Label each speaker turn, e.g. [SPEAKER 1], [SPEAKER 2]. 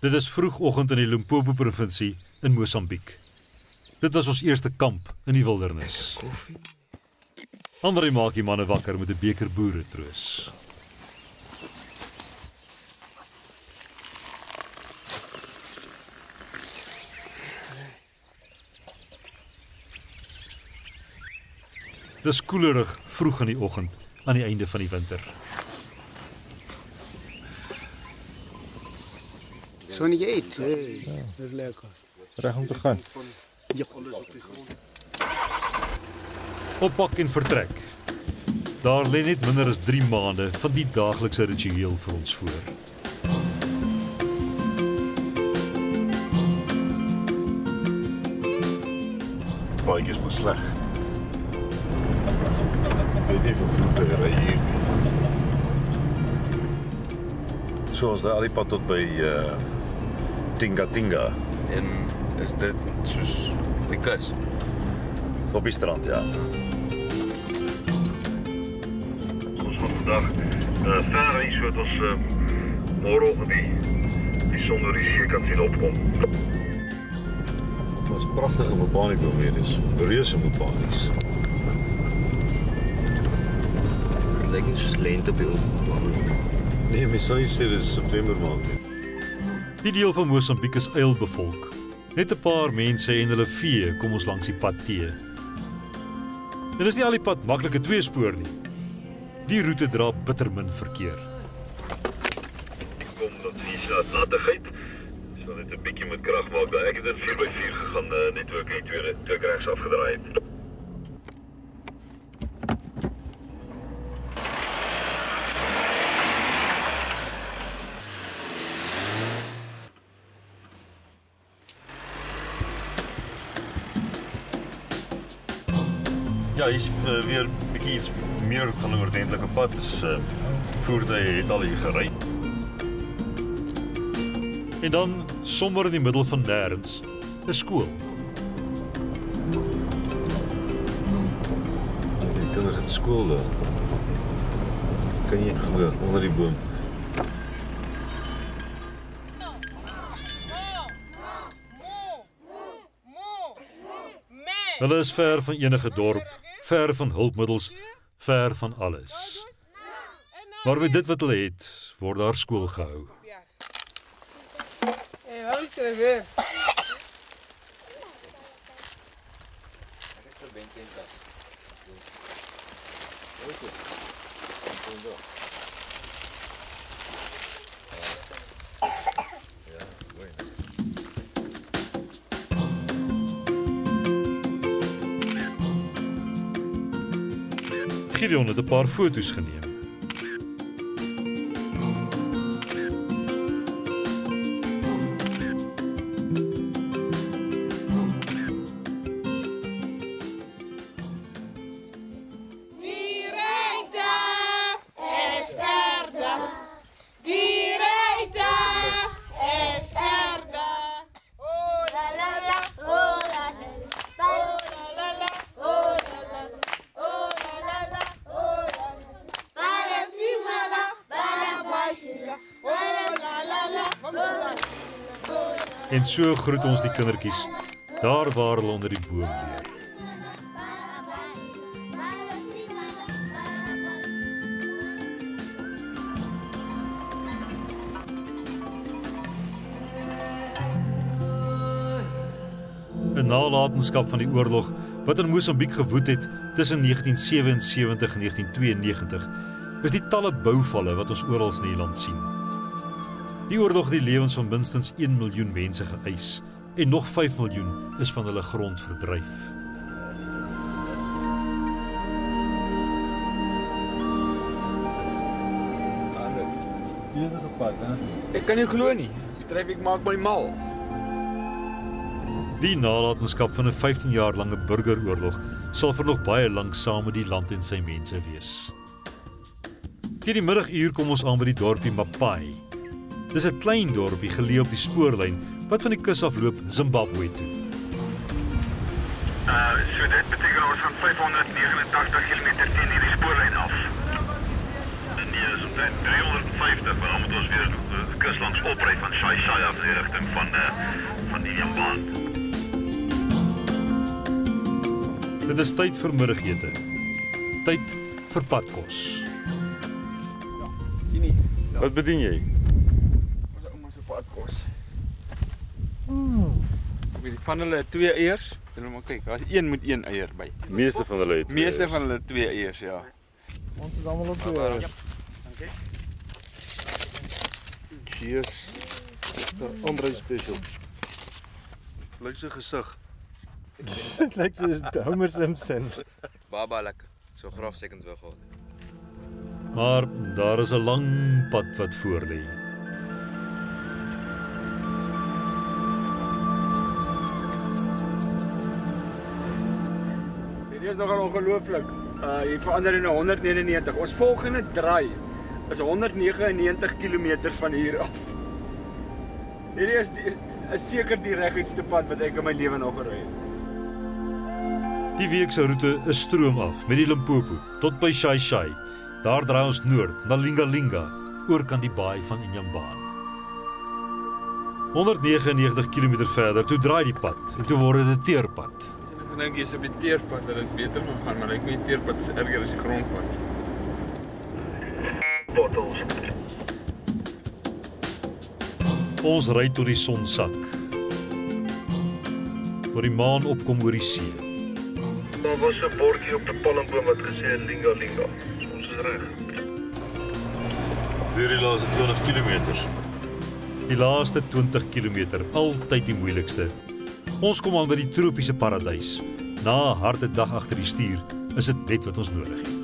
[SPEAKER 1] Dit is vroegoggend in die Limpopo-provinsie in Mosambiek. Dit was ons eerste kamp in die wildernis. André maak die manne wakker met 'n beker boeretroos. Dis koelerig vroeg in die oggend aan die einde van die winter.
[SPEAKER 2] Zonnetje eet. Dat is lekker.
[SPEAKER 3] Reg om te gaan.
[SPEAKER 2] Ja.
[SPEAKER 1] Oppak en vertrek. Daar lê net minder as 3 maande van die daaglikse ritueel vir ons voor.
[SPEAKER 3] Paadjie is maar sleg. Ek weet nie vir voete ry hier nie. So ons al die pad tot by Tinga Tinga.
[SPEAKER 4] En is dit soos die kus?
[SPEAKER 3] Op die strand, ja.
[SPEAKER 5] Ons van vandag ver reis sodat ons môreoggend die sonrisie kan sien opkom.
[SPEAKER 3] Dit was pragtige bepaaning hier, dis reuse bepaalings.
[SPEAKER 4] Dit lyk nie soos lente op die openbaan.
[SPEAKER 3] Nee, mens sal nie sê dit is September maand nie.
[SPEAKER 1] Die deel van Mosambiek is eilbevolk. Net 'n paar mense en hulle vee kom ons langs die pad tee. En is nie al die pad maklike 2-spoor nie. Die roete dra bitter min verkeer.
[SPEAKER 5] Ek kom dat dis nattigheid. Sal net 'n bietjie met krag maak. Ek het in 4x4 gegaan net ook die twee regs afgedraai het.
[SPEAKER 3] Ja, hier is weer 'n bietjie iets meer van 'n ordentlike pad. Dus voertuie het al hier gery.
[SPEAKER 1] En dan, sommer in die middel van nêrens, 'n skool.
[SPEAKER 3] Die kinders het skool daar. Kan jy gaan onder die boom.
[SPEAKER 1] Hulle is ver van enige dorp, ver van hulpmiddels, ver van alles. Maar met dit wat hulle het, word daar skool gehou. Gideon het 'n paar foto's geneem. En so groet ons die kindertjies, daar waar hulle onder die boom leer. Een nalatenskap van die oorlog wat in Mosambiek gewoed het tussen 1977 en 1992 is die talle bouvalle wat ons oral in die land sien. Die oorlog het die lewens van minstens 1 miljoen mense geëis en nog 5 miljoen is van hulle grond verdryf.
[SPEAKER 2] Ek kan nie glo nie. Die traffic maak my mal.
[SPEAKER 1] Die nalatenskap van 'n 15 jaar lange burgeroorlog sal vir nog baie lank saam met die land en sy mense wees. Teen die middaguur kom ons aan by die dorpie Mapai. Dis 'n klein dorpie geleë op die spoorlyn wat van die kus af loop Zimbabwe toe.
[SPEAKER 5] So dit beteken ons gaan 589 km teen hierdie spoorlyn af. Nee, is omtrent 350, maar dan moet ons weer die kus langs opry van Shai af
[SPEAKER 1] dis tyd vir middagete. Tyd vir padkos.
[SPEAKER 2] Tini,
[SPEAKER 3] Wat bedien jy?
[SPEAKER 2] ons ouma se padkos. Ek weet van hulle 2 eiers. Hulle maar kyk, daar's een met 1 eier by.
[SPEAKER 3] Meeste van hulle het.
[SPEAKER 2] Meeste van hulle 2 eiers, ja.
[SPEAKER 6] Ons is allemaal op de...
[SPEAKER 3] Cheers. Andre special. Lyk sy gesig.
[SPEAKER 6] Het lijkt soos Homer Simpson.
[SPEAKER 4] Baie lekker. So graag seconds wil gehad.
[SPEAKER 1] Maar daar is 'n lang pad wat voor lê.
[SPEAKER 2] Dit is nogal ongelooflik. Jy verander in 199. Ons volgende draai is 199 km van hier af. Hierdie is seker die reguitste pad wat ek in my lewe nog gery het.
[SPEAKER 1] Die week se roete is stroomaf met die Limpopo tot by Shai Shai. Daar draai ons noord na Lingalinga, oorkant die baai van Inhambane. 199 km verder, toe draai die pad en toe word dit 'n teerpad.
[SPEAKER 2] Ek dink jy's op die teerpad dat dit beter moet gaan, maar ek weet die teerpad is erger as die grondpad.
[SPEAKER 5] Bottles.
[SPEAKER 1] Ons ry tot die son sak. Tot die maan opkom oor die see.
[SPEAKER 5] Daar was 'n bordjie op die palmboom wat gesê het Linga Linga. Ons is reg.
[SPEAKER 3] Weer die laaste 20 kilometers.
[SPEAKER 1] Die laaste 20 km, altyd die moeilikste. Ons kom aan by die tropiese paradys. Na 'n harde dag agter die stuur, is dit net wat ons nodig het.